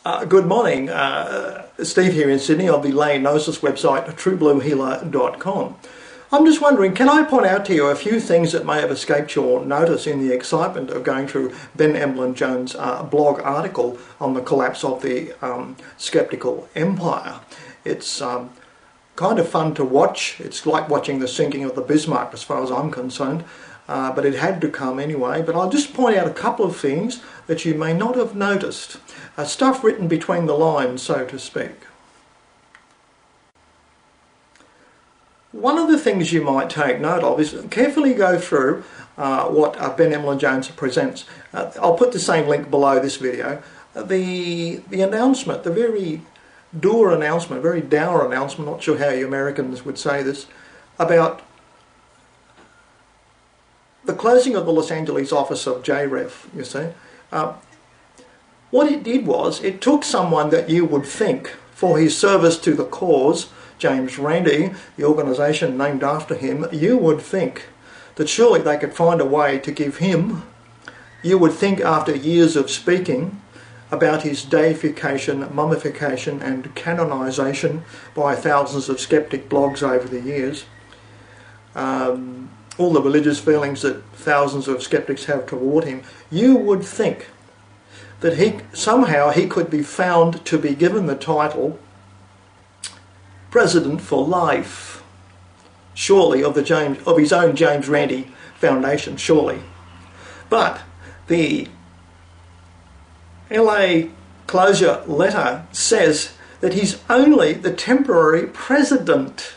Good morning, Steve here in Sydney. I'll be laying Gnosis website, truebluehealer.com. I'm just wondering, can I point out to you a few things that may have escaped your notice in the excitement of going through Ben Emlyn Jones' blog article on the collapse of the skeptical empire. It's kind of fun to watch. It's like watching the sinking of the Bismarck as far as I'm concerned. But it had to come anyway. But I'll just point out a couple of things that you may not have noticed. Stuff written between the lines, so to speak. One of the things you might take note of is carefully go through what Ben Emlyn Jones presents. I'll put the same link below this video. The announcement, the very dour announcement, very dour announcement, not sure how you Americans would say this, about the closing of the Los Angeles office of JREF, you see. What it did was, it took someone that you would think, for his service to the cause, James Randi, the organisation named after him, you would think that surely they could find a way to give him, you would think after years of speaking about his deification, mummification and canonisation by thousands of skeptic blogs over the years, all the religious feelings that thousands of skeptics have toward him, you would think that somehow he could be found to be given the title President for Life, surely, of his own James Randi Foundation, surely. But the LA closure letter says that he's only the temporary president.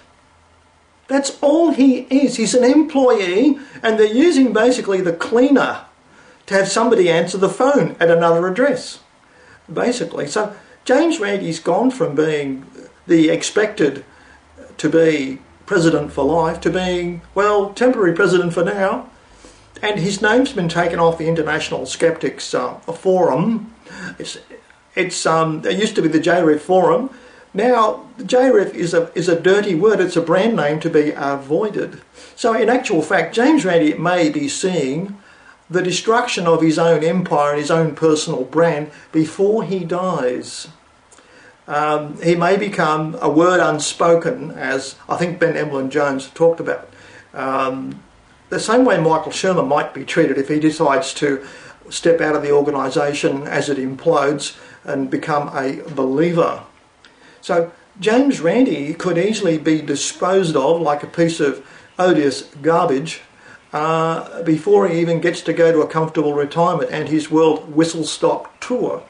That's all he is. He's an employee, and they're using basically the cleaner to have somebody answer the phone at another address, basically. So James Randi's gone from being the expected to be president for life to being, well, temporary president for now. And his name's been taken off the International Skeptics Forum. It used to be the JREF Forum. Now, the JREF is a dirty word. It's a brand name to be avoided. So in actual fact, James Randi may be seeing the destruction of his own empire and his own personal brand before he dies. He may become a word unspoken, as I think Ben Emlyn Jones talked about. The same way Michael Shermer might be treated if he decides to step out of the organisation as it implodes and become a believer. So James Randi could easily be disposed of like a piece of odious garbage before he even gets to go to a comfortable retirement and his world whistle-stop tour.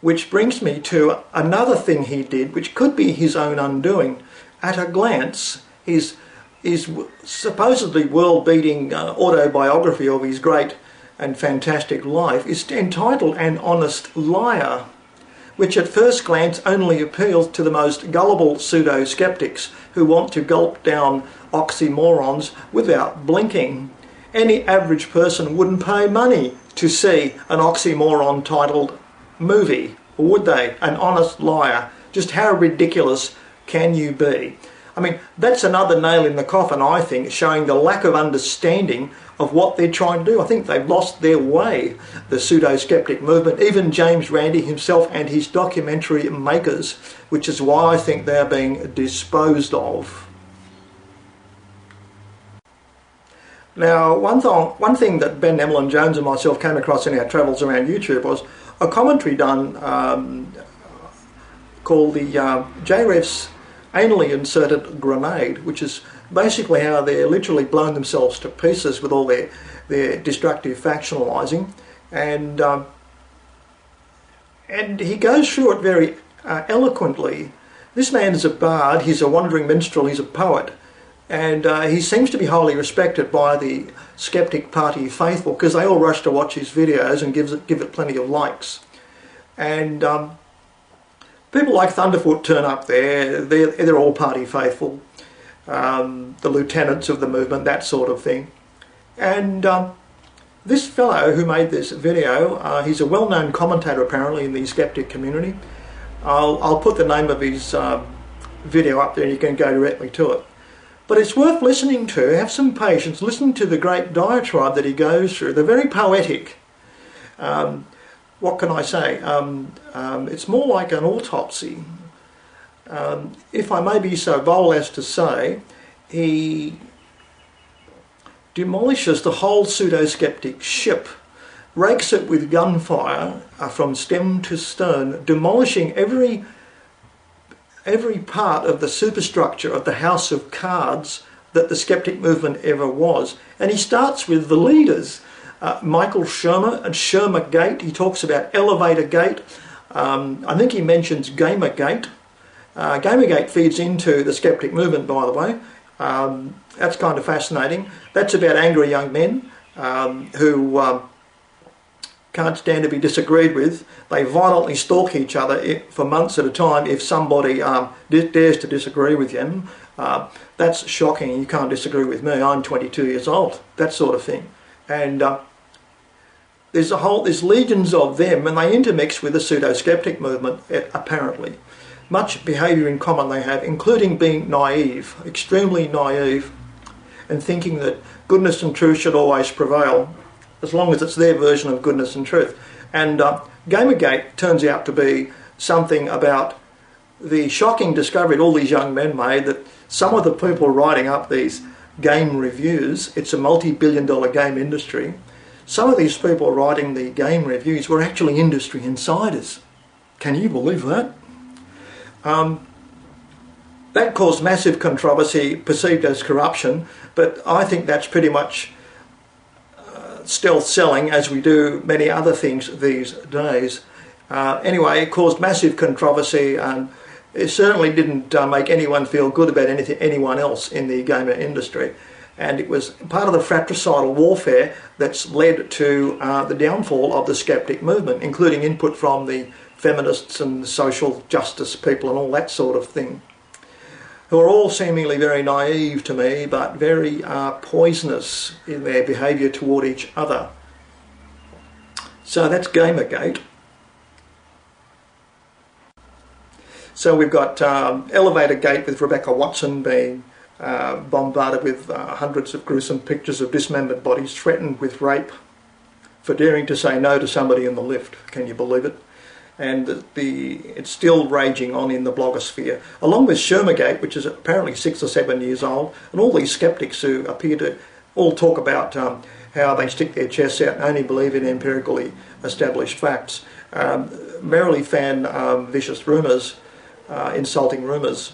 Which brings me to another thing he did, which could be his own undoing. At a glance, his supposedly world-beating autobiography of his great and fantastic life is entitled An Honest Liar, which at first glance only appeals to the most gullible pseudo-skeptics who want to gulp down oxymorons without blinking. Any average person wouldn't pay money to see an oxymoron titled movie, or would they? An honest liar. Just how ridiculous can you be? I mean, that's another nail in the coffin, I think, showing the lack of understanding of what they're trying to do. I think they've lost their way, the pseudo-skeptic movement, even James Randi himself and his documentary makers, which is why I think they're being disposed of. Now, one thing that Ben Emlyn Jones and myself came across in our travels around YouTube was a commentary done called the JREF's Anally Inserted Grenade, which is basically how they're literally blown themselves to pieces with all their destructive factionalising. And he goes through it very eloquently. This man is a bard, he's a wandering minstrel, he's a poet. And he seems to be highly respected by the skeptic party faithful because they all rush to watch his videos and give it plenty of likes. And people like Thunderfoot turn up there. They're all party faithful. The lieutenants of the movement, that sort of thing. And this fellow who made this video, he's a well-known commentator apparently in the skeptic community. I'll put the name of his video up there and you can go directly to it. But it's worth listening to. Have some patience. Listen to the great diatribe that he goes through. They're very poetic. what can I say? It's more like an autopsy. If I may be so bold as to say, he demolishes the whole pseudo-skeptic ship, rakes it with gunfire from stem to stern, demolishing every part of the superstructure of the house of cards that the skeptic movement ever was. And he starts with the leaders, Michael Shermer and Shermergate. He talks about Elevator Gate. I think he mentions Gamergate. Gamergate feeds into the skeptic movement, by the way. That's kind of fascinating. That's about angry young men who can't stand to be disagreed with. They violently stalk each other for months at a time if somebody dares to disagree with them. That's shocking. You can't disagree with me. I'm 22 years old. That sort of thing. And there's legions of them, and they intermix with the pseudo-skeptic movement, apparently. Much behaviour in common they have, including being naive, extremely naive, and thinking that goodness and truth should always prevail, as long as it's their version of goodness and truth. And Gamergate turns out to be something about the shocking discovery that all these young men made, that some of the people writing up these game reviews, it's a multi-billion-dollar game industry, some of these people writing the game reviews were actually industry insiders. Can you believe that? That caused massive controversy, perceived as corruption, but I think that's pretty much stealth selling, as we do many other things these days. Anyway, it caused massive controversy, and it certainly didn't make anyone feel good about anyone else in the gamer industry. And it was part of the fratricidal warfare that's led to the downfall of the skeptic movement, including input from the feminists and social justice people and all that sort of thing, who are all seemingly very naive to me, but very poisonous in their behaviour toward each other. So that's Gamergate. So we've got Elevator Gate with Rebecca Watson being bombarded with hundreds of gruesome pictures of dismembered bodies, threatened with rape for daring to say no to somebody in the lift. Can you believe it? And it's still raging on in the blogosphere, along with Shermergate, which is apparently 6 or 7 years old, and all these skeptics who appear to all talk about how they stick their chests out and only believe in empirically established facts, merrily fan vicious rumours, insulting rumours.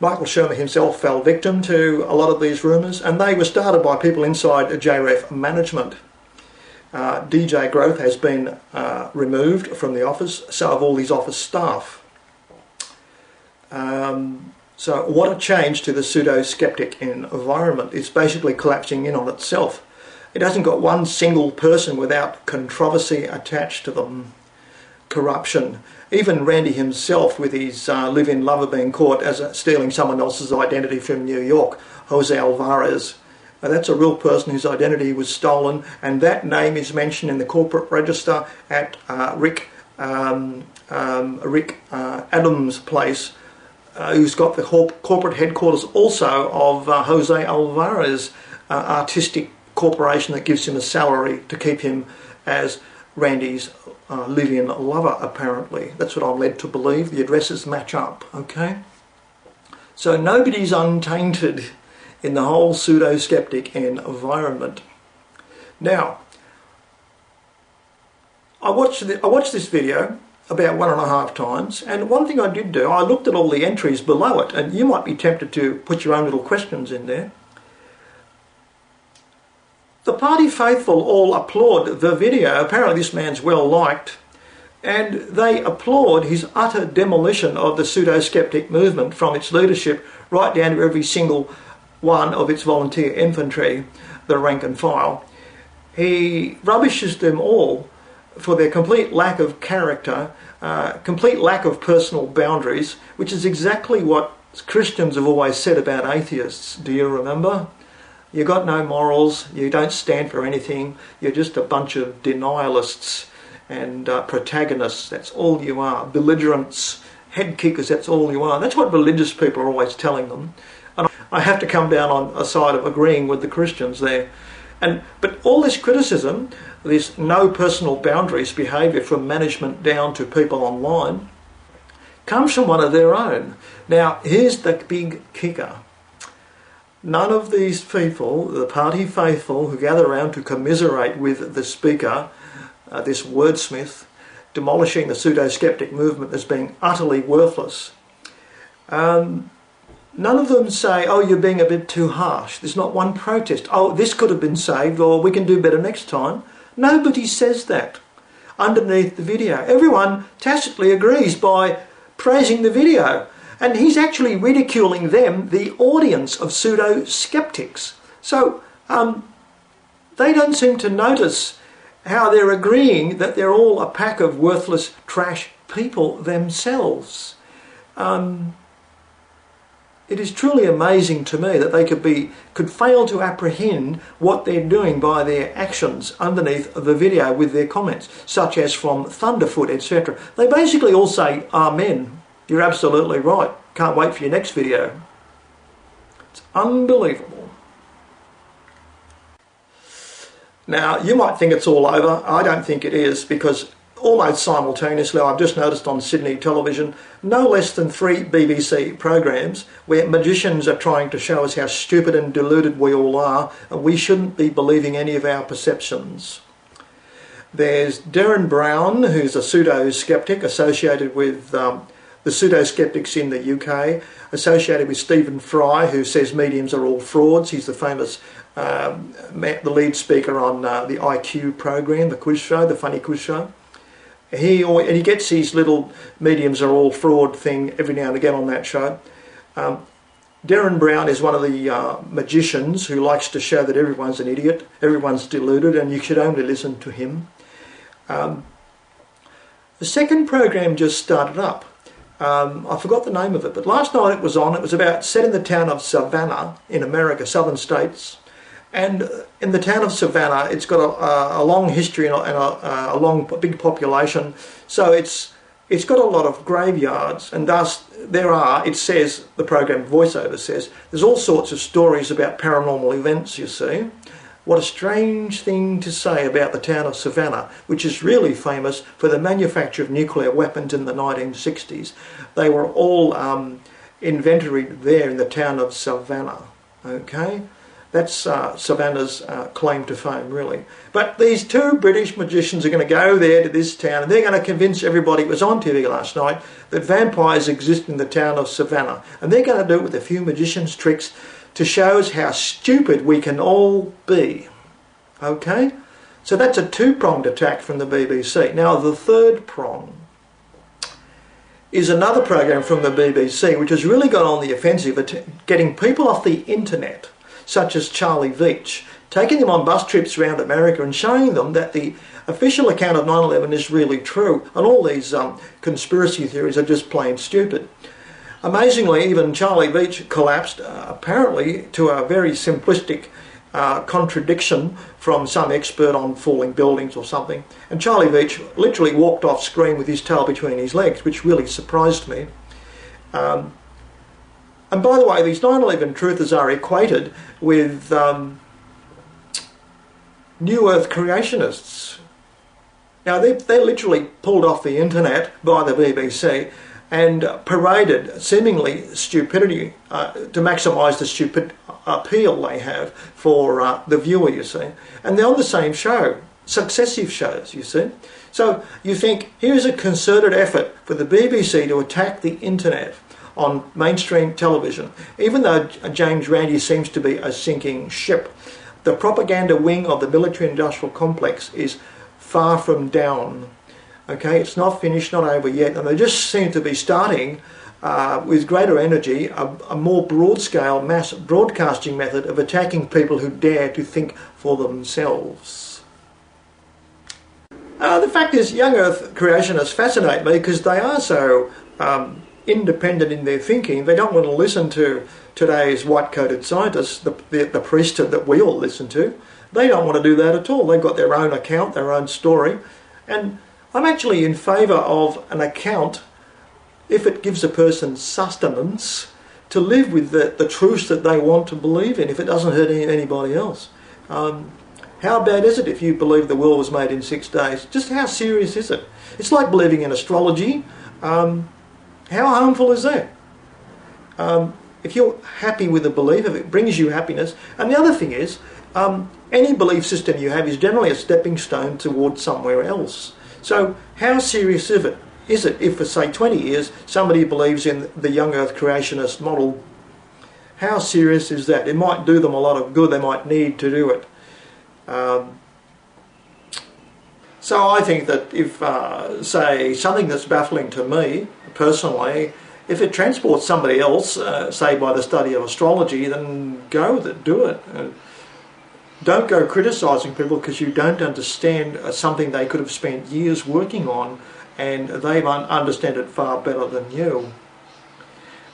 Michael Shermer himself fell victim to a lot of these rumours, and they were started by people inside JREF management. DJ Growth has been removed from the office, so have all these office staff. So what a change to the pseudo-skeptic environment. It's basically collapsing in on itself. It hasn't got one single person without controversy attached to them. Corruption. Even Randy himself, with his live-in lover being caught as stealing someone else's identity from New York, Jose Alvarez. That's a real person whose identity was stolen, and that name is mentioned in the corporate register at Rick Adams' place, who's got the corporate headquarters also of Jose Alvarez, artistic corporation that gives him a salary to keep him as Randy's live-in lover, apparently. That's what I'm led to believe. The addresses match up, okay? So nobody's untainted in the whole pseudo-skeptic environment. Now, I watched this video about 1.5 times, and one thing I did do, I looked at all the entries below it, and you might be tempted to put your own little questions in there. The party faithful all applaud the video. Apparently this man's well liked, and they applaud his utter demolition of the pseudo-skeptic movement, from its leadership right down to every single one of its volunteer infantry, the rank and file. He rubbishes them all for their complete lack of character, complete lack of personal boundaries, which is exactly what Christians have always said about atheists. Do you remember? You got no morals, you don't stand for anything, you're just a bunch of denialists and protagonists, that's all you are. Belligerents, head kickers, that's all you are. That's what religious people are always telling them. And I have to come down on a side of agreeing with the Christians there. But all this criticism, this no personal boundaries behaviour from management down to people online, comes from one of their own. Now, here's the big kicker. None of these people, the party faithful who gather around to commiserate with the speaker, this wordsmith, demolishing the pseudo-skeptic movement as being utterly worthless, none of them say, oh, you're being a bit too harsh. There's not one protest. Oh, this could have been saved, or we can do better next time. Nobody says that underneath the video. Everyone tacitly agrees by praising the video. And he's actually ridiculing them, the audience of pseudo-skeptics. So they don't seem to notice how they're agreeing that they're all a pack of worthless trash people themselves. It is truly amazing to me that they could fail to apprehend what they're doing by their actions underneath the video with their comments, such as from Thunderfoot, etc. They basically all say, Amen. You're absolutely right. Can't wait for your next video. It's unbelievable. Now, you might think it's all over. I don't think it is, because almost simultaneously, I've just noticed on Sydney television, no less than 3 BBC programs where magicians are trying to show us how stupid and deluded we all are, and we shouldn't be believing any of our perceptions. There's Darren Brown, who's a pseudo-skeptic associated with the pseudo-skeptics in the UK, associated with Stephen Fry, who says mediums are all frauds. He's the famous, the lead speaker on the IQ program, the quiz show, the funny quiz show. And he gets his little mediums are all fraud thing every now and again on that show. Darren Brown is one of the magicians who likes to show that everyone's an idiot, everyone's deluded, and you should only listen to him. The second program just started up. I forgot the name of it, but last night it was on. It was set in the town of Savannah in America, southern states. And in the town of Savannah, it's got a long history and a big population. So it's got a lot of graveyards, and thus it says, the program voiceover says, there's all sorts of stories about paranormal events, you see. What a strange thing to say about the town of Savannah, which is really famous for the manufacture of nuclear weapons in the 1960s. They were all inventoried there in the town of Savannah. Okay? That's Savannah's claim to fame, really. But these 2 British magicians are going to go there to this town, and they're going to convince everybody, it was on TV last night, that vampires exist in the town of Savannah. And they're going to do it with a few magicians' tricks to show us how stupid we can all be. Okay? So that's a 2-pronged attack from the BBC. Now, the third prong is another program from the BBC, which has really got on the offensive at getting people off the internet, such as Charlie Veitch, taking them on bus trips around America and showing them that the official account of 9/11 is really true, and all these conspiracy theories are just plain stupid. Amazingly, even Charlie Veitch collapsed, apparently to a very simplistic contradiction from some expert on falling buildings or something. And Charlie Veitch literally walked off screen with his tail between his legs, which really surprised me. And by the way, these 9/11 truthers are equated with New Earth creationists. Now, they're literally pulled off the internet by the BBC and paraded seemingly stupidity to maximise the stupid appeal they have for the viewer, you see. And they're on the same show, successive shows, you see. So you think, here's a concerted effort for the BBC to attack the internet on mainstream television. Even though James Randi seems to be a sinking ship, the propaganda wing of the military-industrial complex is far from down. Okay, it's not finished, not over yet, and they just seem to be starting with greater energy a more broad-scale mass broadcasting method of attacking people who dare to think for themselves. The fact is, young Earth creationists fascinate me because they are so independent in their thinking. They don't want to listen to today's white-coated scientists, the priesthood that we all listen to. They don't want to do that at all. They've got their own account, their own story, and I'm actually in favour of an account if it gives a person sustenance to live with the truths that they want to believe in, if it doesn't hurt anybody else. How bad is it if you believe the world was made in 6 days? Just how serious is it? It's like believing in astrology. How harmful is that? If you're happy with a belief, if it brings you happiness, and the other thing is, any belief system you have is generally a stepping stone towards somewhere else. So how serious is it if for say 20 years somebody believes in the young earth creationist model? How serious is that? It might do them a lot of good, they might need to do it. So I think that if, say, something that's baffling to me personally, if it transports somebody else, say by the study of astrology, then go with it, do it. Don't go criticising people because you don't understand something they could have spent years working on, and they understand it far better than you.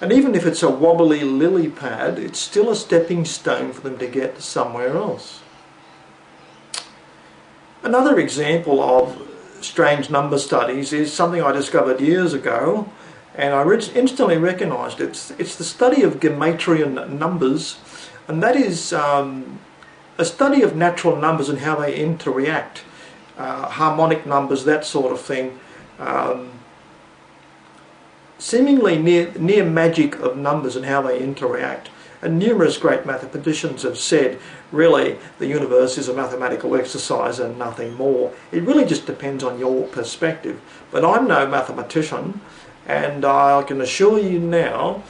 And even if it's a wobbly lily pad, it's still a stepping stone for them to get somewhere else. Another example of strange number studies is something I discovered years ago, and I instantly recognised it. It's the study of Gematrian numbers, and that is a study of natural numbers and how they interact, harmonic numbers, that sort of thing. Seemingly near magic of numbers and how they interact. And numerous great mathematicians have said, really, the universe is a mathematical exercise and nothing more. It really just depends on your perspective. But I'm no mathematician, and I can assure you now,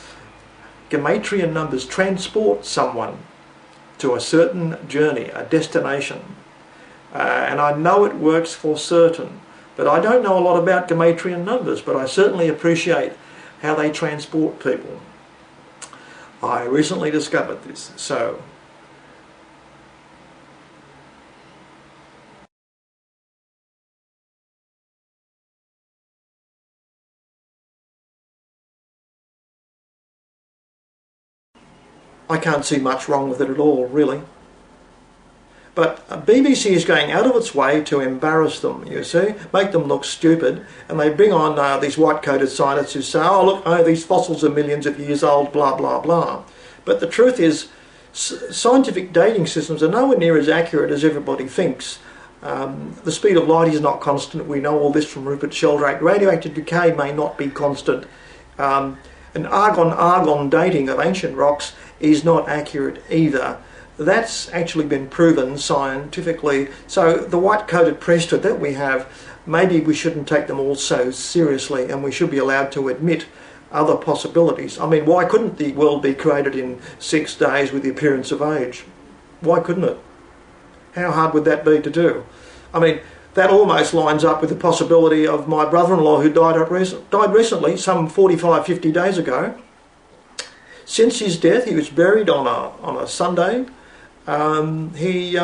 Gematrian numbers transport someone to a certain journey, a destination. And I know it works for certain. But I don't know a lot about Gematrian numbers, but I certainly appreciate how they transport people. I recently discovered this, so I can't see much wrong with it at all, really. But BBC is going out of its way to embarrass them, you see, make them look stupid, and they bring on these white-coated scientists who say, oh look, these fossils are millions of years old, blah, blah, blah. But the truth is, scientific dating systems are nowhere near as accurate as everybody thinks. The speed of light is not constant, we know all this from Rupert Sheldrake. Radioactive decay may not be constant. And argon dating of ancient rocks is not accurate either. That's actually been proven scientifically. So the white-coated priesthood that we have, maybe we shouldn't take them all so seriously, and we should be allowed to admit other possibilities. I mean, why couldn't the world be created in 6 days with the appearance of age? Why couldn't it? How hard would that be to do? I mean, that almost lines up with the possibility of my brother-in-law who died recently, some 45, 50 days ago. Since his death, he was buried on a Sunday. He's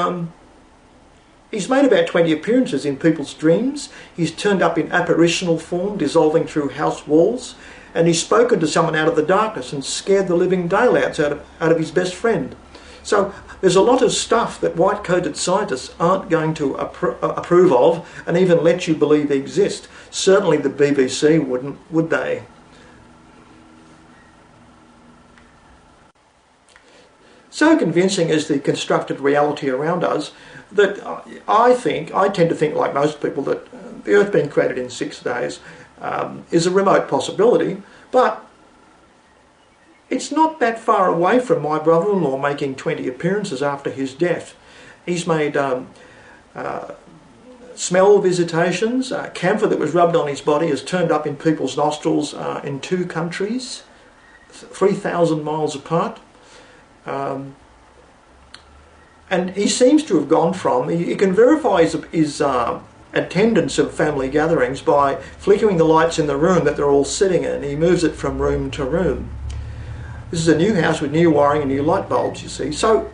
made about 20 appearances in people's dreams. He's turned up in apparitional form, dissolving through house walls, and he's spoken to someone out of the darkness and scared the living daylights out of his best friend. So there's a lot of stuff that white-coated scientists aren't going to approve of and even let you believe exist. Certainly the BBC wouldn't, would they? So convincing is the constructed reality around us that I tend to think, like most people, that the Earth being created in 6 days is a remote possibility, but it's not that far away from my brother-in-law making 20 appearances after his death. He's made smell visitations. Camphor that was rubbed on his body has turned up in people's nostrils in 2 countries, 3,000 miles apart. And he seems to have gone from, he can verify his attendance of family gatherings by flickering the lights in the room that they're all sitting in. He moves it from room to room. This is a new house with new wiring and new light bulbs, you see. So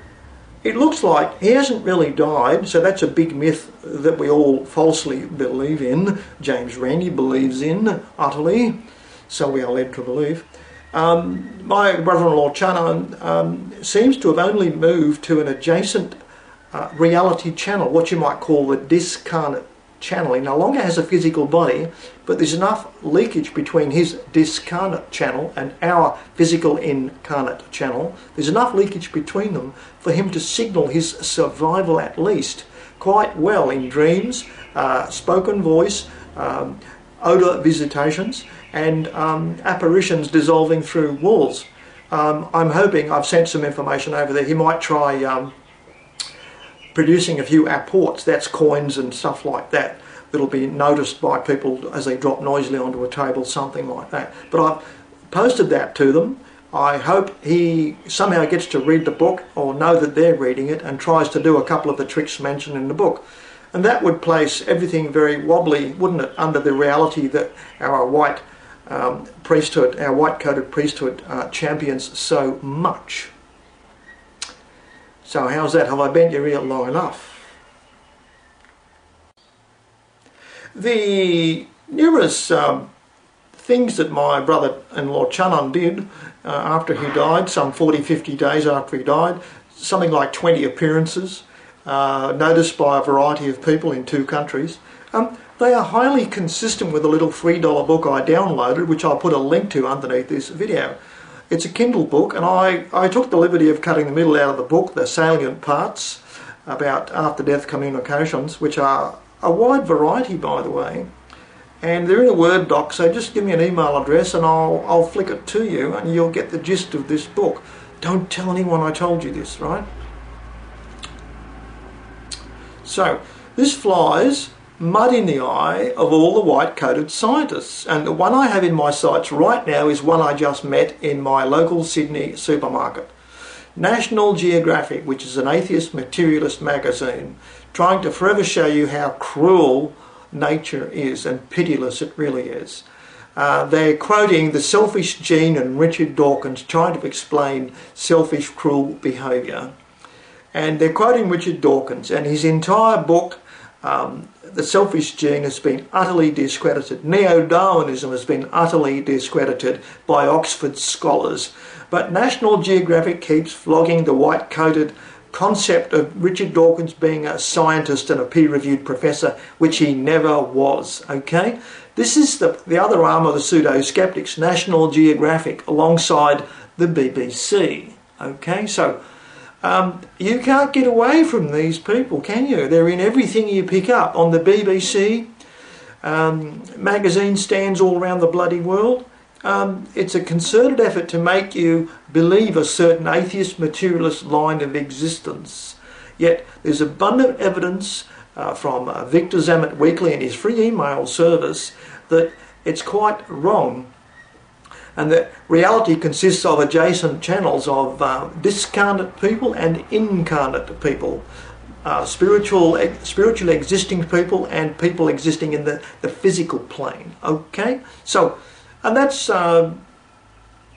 it looks like he hasn't really died, so that's a big myth that we all falsely believe in. James Randi believes in, utterly, so we are led to believe. My brother-in-law Chanan seems to have only moved to an adjacent reality channel, what you might call the discarnate channel. He no longer has a physical body, but there's enough leakage between his discarnate channel and our physical incarnate channel. There's enough leakage between them for him to signal his survival at least. quite well in dreams, spoken voice, odour visitations, and apparitions dissolving through walls. I'm hoping, I've sent some information over there, he might try producing a few apports, that's coins and stuff like that, that'll be noticed by people as they drop noisily onto a table, something like that. But I've posted that to them. I hope he somehow gets to read the book or know that they're reading it and tries to do a couple of the tricks mentioned in the book. And that would place everything very wobbly, wouldn't it, under the reality that our white priesthood, our white-coated priesthood champions so much. So how's that? Have I bent your ear long enough? The numerous things that my brother-in-law Channon did after he died, some 40-50 days after he died, something like 20 appearances, noticed by a variety of people in 2 countries. They are highly consistent with a little $3 book I downloaded, which I'll put a link to underneath this video. It's a Kindle book, and I took the liberty of cutting the middle out of the book, the salient parts about after-death communications, which are a wide variety, by the way. And they're in a Word doc, so just give me an email address and I'll flick it to you and you'll get the gist of this book. Don't tell anyone I told you this, right? So, this flies mud in the eye of all the white-coated scientists. And the one I have in my sights right now is one I just met in my local Sydney supermarket. National Geographic, which is an atheist materialist magazine, trying to forever show you how cruel nature is, and pitiless it really is. They're quoting the selfish gene and Richard Dawkins trying to explain selfish, cruel behaviour. And they're quoting Richard Dawkins, and his entire book, The Selfish Gene, has been utterly discredited. Neo-Darwinism has been utterly discredited by Oxford scholars. But National Geographic keeps flogging the white-coated concept of Richard Dawkins being a scientist and a peer-reviewed professor, which he never was, okay? This is the other arm of the pseudo-skeptics, National Geographic, alongside the BBC, okay? So, you can't get away from these people, can you? They're in everything you pick up on the BBC, magazine stands all around the bloody world. It's a concerted effort to make you believe a certain atheist materialist line of existence. Yet there's abundant evidence from Victor Zammit Weekly and his free email service that it's quite wrong, and that reality consists of adjacent channels of discarnate people and incarnate people, spiritually existing people and people existing in the physical plane. Okay, so. And that's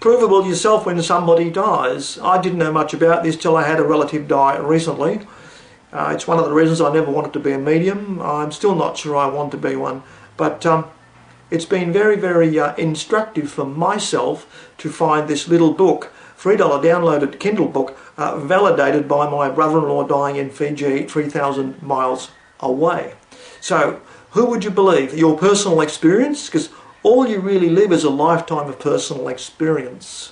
provable yourself when somebody dies. I didn't know much about this till I had a relative die recently. It's one of the reasons I never wanted to be a medium. I'm still not sure I want to be one. But it's been very, very instructive for myself to find this little book, $3 downloaded Kindle book, validated by my brother-in-law dying in Fiji 3,000 miles away. So, who would you believe? Your personal experience? Because all you really live is a lifetime of personal experience.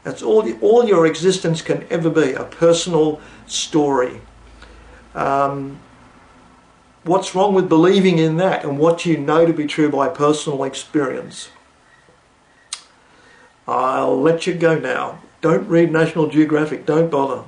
That's all your existence can ever be, a personal story. What's wrong with believing in that and what you know to be true by personal experience? I'll let you go now. Don't read National Geographic, don't bother.